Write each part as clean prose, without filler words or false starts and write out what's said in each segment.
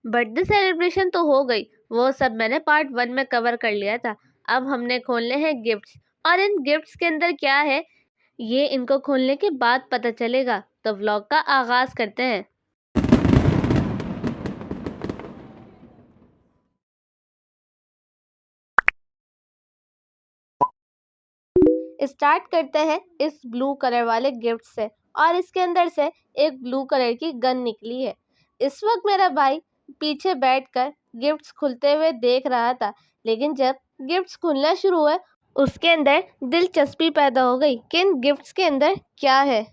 Birthday celebration तो हो गई, वो सब मैंने पार्ट 1 में कवर कर लिया था। अब हमने खोलने हैं गिफ्ट्स, और इन गिफ्ट्स के अंदर क्या है ये इनको खोलने के बाद पता चलेगा। तो व्लॉग का आगाज करते हैं। स्टार्ट करते हैं इस ब्लू कलर वाले गिफ्ट से, और इसके अंदर से एक ब्लू कलर की गन निकली है। इस वक्त मेरा भाई पीछे बैठकर गिफ्ट्स खुलते हुए देख रहा था, लेकिन जब गिफ्ट्स खुलना शुरू हुए उसके अंदर दिलचस्पी पैदा हो गई कि इन गिफ्ट्स के अंदर क्या है।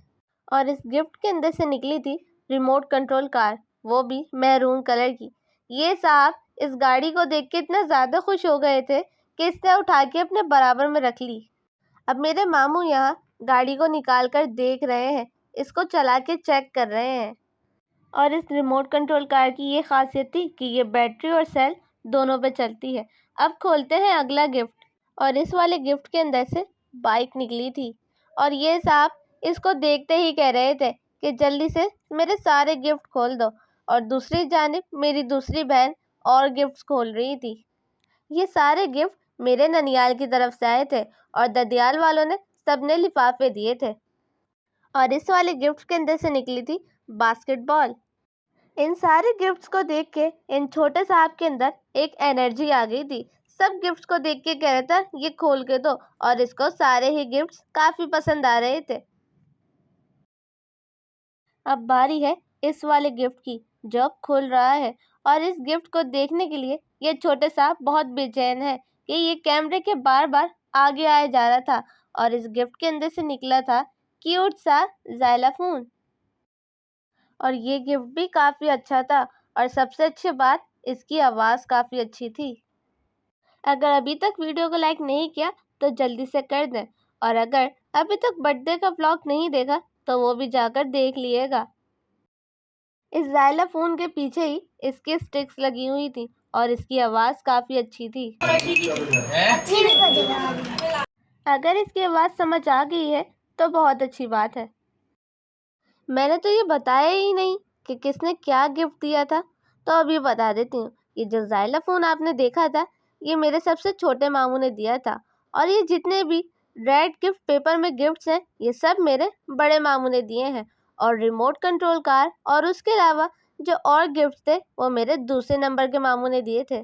और इस गिफ्ट के अंदर से निकली थी रिमोट कंट्रोल कार, वो भी मैरून कलर की। ये साहब इस गाड़ी को देख के इतना ज़्यादा खुश हो गए थे कि इसे उठा के अपने बराबर में रख ली। अब मेरे मामू यहाँ गाड़ी को निकाल कर देख रहे हैं, इसको चला के चेक कर रहे हैं। और इस रिमोट कंट्रोल कार की ये खासियत थी कि ये बैटरी और सेल दोनों पे चलती है। अब खोलते हैं अगला गिफ्ट, और इस वाले गिफ्ट के अंदर से बाइक निकली थी, और ये साहब इसको देखते ही कह रहे थे कि जल्दी से मेरे सारे गिफ्ट खोल दो। और दूसरी जानिब मेरी दूसरी बहन और गिफ्ट्स खोल रही थी। ये सारे गिफ्ट मेरे ननियाल की तरफ से आए थे, और ददियाल वालों ने सबने लिफाफे दिए थे। और इस वाले गिफ्ट के अंदर से निकली थी बास्केटबॉल। इन सारे गिफ्ट्स को देख के इन छोटे साहब के अंदर एक एनर्जी आ गई थी। सब गिफ्ट्स को देख के कह रहा था ये खोल के दो, और इसको सारे ही गिफ्ट्स काफी पसंद आ रहे थे। अब बारी है इस वाले गिफ्ट की, जो अब खुल रहा है। और इस गिफ्ट को देखने के लिए ये छोटे साहब बहुत बेचैन है कि ये कैमरे के बार बार आगे आए जा रहा था। और इस गिफ्ट के अंदर से निकला था क्यूट सा ज़ाइलाफोन, और ये गिफ्ट भी काफ़ी अच्छा था। और सबसे अच्छी बात इसकी आवाज़ काफ़ी अच्छी थी। अगर अभी तक वीडियो को लाइक नहीं किया तो जल्दी से कर दें, और अगर अभी तक बर्थडे का व्लॉग नहीं देखा तो वो भी जाकर देख लिएगा। इस ज़ाइलाफोन के पीछे ही इसकी स्टिक्स लगी हुई थी, और इसकी आवाज़ काफ़ी अच्छी थी। अगर इसकी आवाज़ समझ आ गई है तो बहुत अच्छी बात है। मैंने तो ये बताया ही नहीं कि किसने क्या गिफ्ट दिया था, तो अभी बता देती हूँ। ये जो ज़ाइलाफोन आपने देखा था ये मेरे सबसे छोटे मामू ने दिया था, और ये जितने भी रेड गिफ्ट पेपर में गिफ्ट्स हैं ये सब मेरे बड़े मामू ने दिए हैं। और रिमोट कंट्रोल कार और उसके अलावा जो और गिफ्ट थे वो मेरे दूसरे नंबर के मामू ने दिए थे।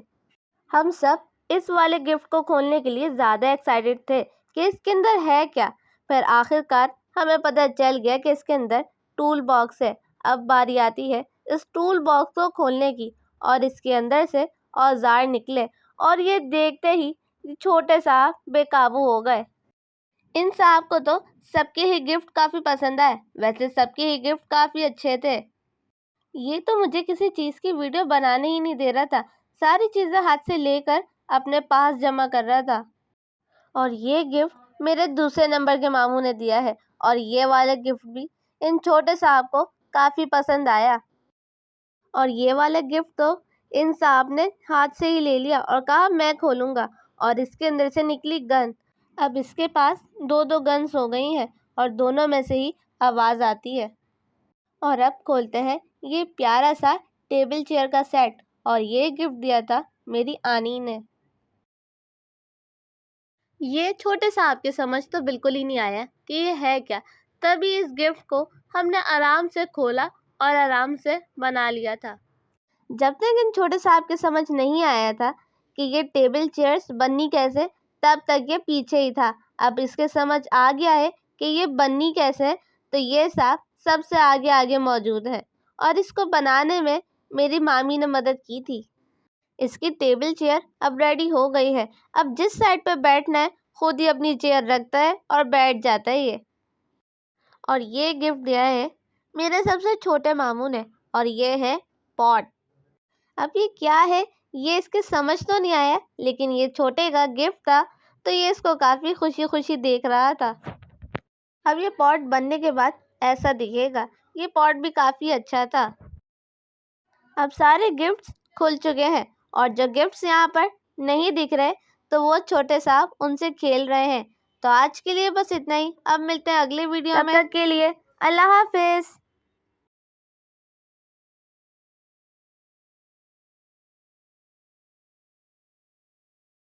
हम सब इस वाले गिफ्ट को खोलने के लिए ज़्यादा एक्साइटेड थे कि इसके अंदर है क्या। फिर आखिरकार हमें पता चल गया कि इसके अंदर टूल बॉक्स है। अब बारी आती है इस टूल बॉक्स को खोलने की, और इसके अंदर से औजार निकले, और ये देखते ही छोटे साहब बेकाबू हो गए। इन साहब को तो सबके ही गिफ्ट काफ़ी पसंद आए। वैसे सबके ही गिफ्ट काफ़ी अच्छे थे। ये तो मुझे किसी चीज़ की वीडियो बनाने ही नहीं दे रहा था, सारी चीज़ें हाथ से लेकर अपने पास जमा कर रहा था। और ये गिफ्ट मेरे दूसरे नंबर के मामू ने दिया है, और ये वाला गिफ्ट भी इन छोटे साहब को काफ़ी पसंद आया। और ये वाला गिफ्ट तो इन साहब ने हाथ से ही ले लिया और कहा मैं खोलूँगा, और इसके अंदर से निकली गन। अब इसके पास दो दो गन्स हो गई हैं, और दोनों में से ही आवाज़ आती है। और अब खोलते हैं ये प्यारा सा टेबल चेयर का सेट, और ये गिफ्ट दिया था मेरी आनी ने। ये छोटे साहब के समझ तो बिल्कुल ही नहीं आया कि ये है क्या, तभी इस गिफ्ट को हमने आराम से खोला और आराम से बना लिया था। जब तक इन छोटे साहब के समझ नहीं आया था कि ये टेबल चेयर्स बननी कैसे, तब तक ये पीछे ही था। अब इसके समझ आ गया है कि ये बननी कैसे है, तो ये साहब सबसे आगे आगे मौजूद है, और इसको बनाने में मेरी मामी ने मदद की थी। इसकी टेबल चेयर अब रेडी हो गई है। अब जिस साइड पे बैठना है खुद ही अपनी चेयर रखता है और बैठ जाता है ये। और ये गिफ्ट दिया है मेरे सबसे छोटे मामू ने, और ये है पॉट। अब ये क्या है ये इसके समझ तो नहीं आया, लेकिन ये छोटे का गिफ्ट था तो ये इसको काफ़ी खुशी खुशी देख रहा था। अब ये पॉट बनने के बाद ऐसा दिखेगा। ये पॉट भी काफ़ी अच्छा था। अब सारे गिफ्ट्स खुल चुके हैं, और जो गिफ्ट्स यहाँ पर नहीं दिख रहे तो वो छोटे साहब उनसे खेल रहे हैं। तो आज के लिए बस इतना ही। अब मिलते हैं अगले वीडियो में। तब तक के लिए अल्लाह हाफिज़।